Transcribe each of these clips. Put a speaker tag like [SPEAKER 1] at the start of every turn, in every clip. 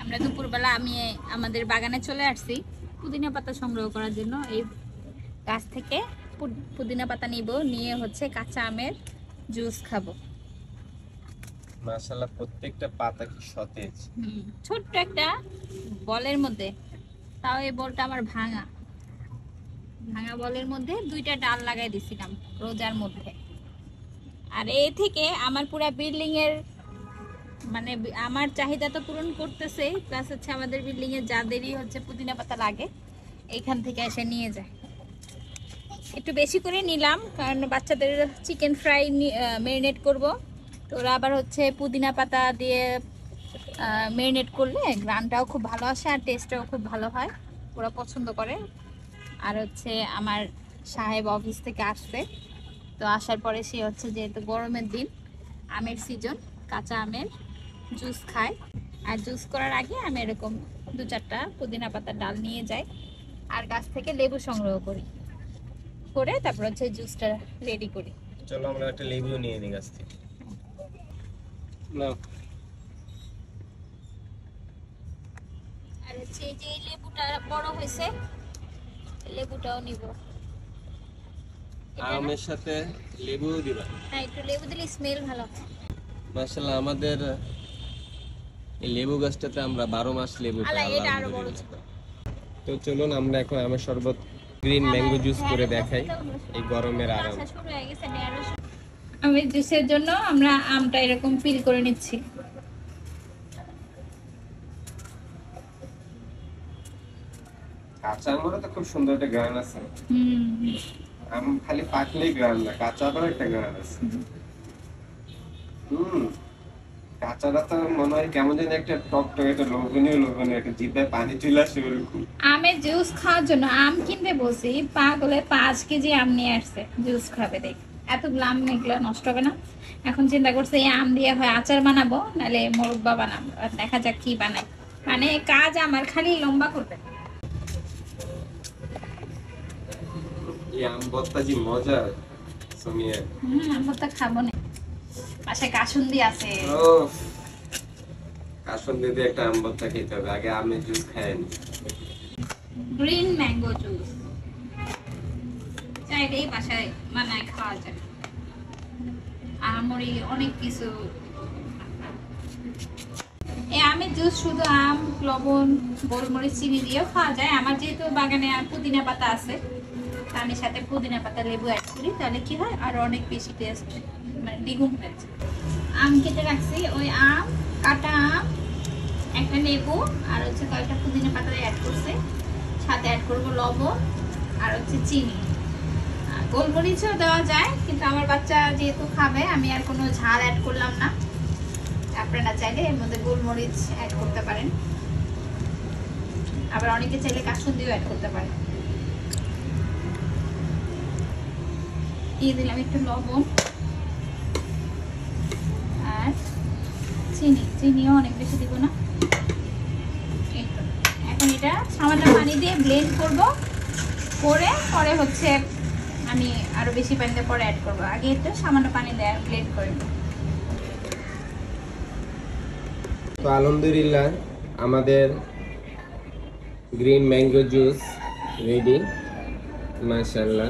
[SPEAKER 1] আমরা দুপুরবেলা আমি আমাদের বাগানে চলে আসছি পুদিনা পাতা সংগ্রহ করার জন্য। এই গাছ থেকে পুদিনা পাতা নিব, নিয়ে হচ্ছে কাঁচা আমের জুস খাবো।
[SPEAKER 2] মাশাআল্লাহ, প্রত্যেকটা পাতা কি সতেজ।
[SPEAKER 1] ছোট্ট একটা বলের মধ্যে, তাও এই বলটা আমার ভাঙা বলের মধ্যে 2টা ডাল লাগাই দিছিলাম রোজার মধ্যে। আর এই থেকে আমার পুরা বিল্ডিং এর মানে আমার চাহিদা তো পূরণ করতেছে, প্লাস হচ্ছে আমাদের বিল্ডিং এ যাদেরই হচ্ছে পুদিনা পাতা লাগে এইখান থেকে এসে নিয়ে যায়। একটু বেশি করে নিলাম কারণ বাচ্চাদের চিকেন ফ্রাই ম্যারিনেট করব। তো ওরা আবার হচ্ছে পুদিনা পাতা দিয়ে ম্যারিনেট করলে গ্রানটাও খুব ভালো আসে আর টেস্টটাও খুব ভালো হয়, ওরা পছন্দ করে। আর হচ্ছে আমার সাহেব অফিস থেকে আসছে, তো আসার পরে সে হচ্ছে যেহেতু গরমের দিন আমের সিজন, কাঁচা আমের জুস খায়। আর জুস করার আগে আমি এরকম 2-4টা পুদিনা পাতার ডাল নিয়ে যাই আর গাছ থেকে লেবু সংগ্রহ করি, করে তারপর হচ্ছে জুসটা রেডি করি।
[SPEAKER 2] চলো আমরা একটা লেবু নিয়ে নিই গাছ থেকে। নাও।
[SPEAKER 1] আর হচ্ছে এই যে লেবুটা বড় হয়েছে, লেবুটাও নিব।
[SPEAKER 2] আমের সাথে লেবু দিবা?
[SPEAKER 1] হ্যাঁ, একটু লেবু দিলে স্মেল ভালো হয়।
[SPEAKER 2] মাশাআল্লাহ, আমাদের এই লেবু গাছটাতে আমরা 12 মাস লেবু পাই।
[SPEAKER 1] এটা আরো বড় ছিল।
[SPEAKER 2] তো চলুন আমরা এখন আমের শরবত গ্রিন ম্যাঙ্গো জুস করে দেখাই এই গরমের আরাম।
[SPEAKER 1] শুরু হয়ে গেছে ঢেঁড়স। আমের জুসের জন্য আমরা আমটা এরকম ফিল করে নিচ্ছি।
[SPEAKER 2] কাঁচা আমরও তো খুব সুন্দর একটা গ্রান আছে। আম খালি পাকলেই গ্রান না, কাঁচা আমেরও একটা গ্রান আছে। কাঁচাটা তো মনে হয় কেমন যেন একটা টক টক একটা লোভনীয় একটা জিভে পানি চলে আসে ওরকম।
[SPEAKER 1] আমের জুস খাওয়ার জন্য আম কিনতে বসি, পাগলে 5 কেজি আম নিয়ে আসছে জুস খাবে। দেখ এতগুলো আম এগুলো নষ্ট হবে না। এখন চিন্তা করছে এই আম দিয়ে হয় আচার বানাবো, নাহলে মোরব্বা বানাবো, আর দেখা যাক কি বানাই। মানে কাজ আমার খালি লম্বা করবে।
[SPEAKER 2] এই আম ভর্তা যে মজা সুমিয়া।
[SPEAKER 1] আম ভর্তা খাবো না, পাশে কাসুন্দি আছে।
[SPEAKER 2] কাসুন্দি দিয়ে একটা আম ভর্তা খেতে হবে, আগে আমের জুস খাই নি।
[SPEAKER 1] গ্রিন ম্যাঙ্গো জুস চাইলেই বাসায় বানায় খাওয়া যায়। আমরি অনেক কিছু। এই আমের জুস শুধু আম, লবণ, গোলমরিচ, চিনি দিয়েও খাওয়া যায়। আমার যেহেতু বাগানে পুদিনা পাতা আছে, আমি সাথে পুদিনা পাতা লেবু অ্যাড করি, তাহলে কি হয় আরো অনেক বেশি টেস্ট, মানে দ্বিগুণ হয়েছে। আম কেটে রাখছি, ওই আম, কাটা আম, একটা লেবু আর হচ্ছে কয়েকটা পুদিনা পাতা অ্যাড করছে, সাথে অ্যাড করবো লবণ আর হচ্ছে চিনি। গোলমরিচও দেওয়া যায়, কিন্তু আমার বাচ্চা যেহেতু খাবে আমি আর কোনো ঝাল অ্যাড করলাম না। আপনারা চাইলে এর মধ্যে গোলমরিচ অ্যাড করতে পারেন, আবার অনেকে চাইলে কাসুন্দিও অ্যাড করতে পারেন। দিয়ে দিলাম একটু লবণ আর চিনিও অনেক বেশি দিব না। এখন এটা সামান্য পানি দিয়ে ব্লেন্ড করব, করে পরে হচ্ছে আমি আরো বেশি পানি দিয়ে পরে অ্যাড করব। আগে এটা সামান্য পানি দিয়ে ব্লেন্ড করে নেব।
[SPEAKER 2] তো আলহামদুলিল্লাহ আমাদের গ্রিন ম্যাঙ্গো জুস রেডি, মাশাআল্লাহ।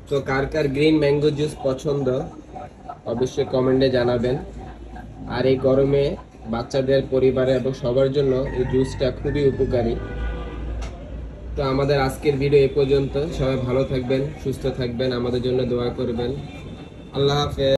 [SPEAKER 2] তো কার কার গ্রিন ম্যাঙ্গো জুস পছন্দ অবশ্যই কমেন্টে জানাবেন। আর এই গরমে বাচ্চাদের, পরিবারে এবং সবার জন্য এই জুসটা খুবই উপকারী। তো আমাদের আজকের ভিডিও এই পর্যন্ত। সবাই ভালো থাকবেন, সুস্থ থাকবেন, আমাদের জন্য দোয়া করবেন। আল্লাহ হাফেজ।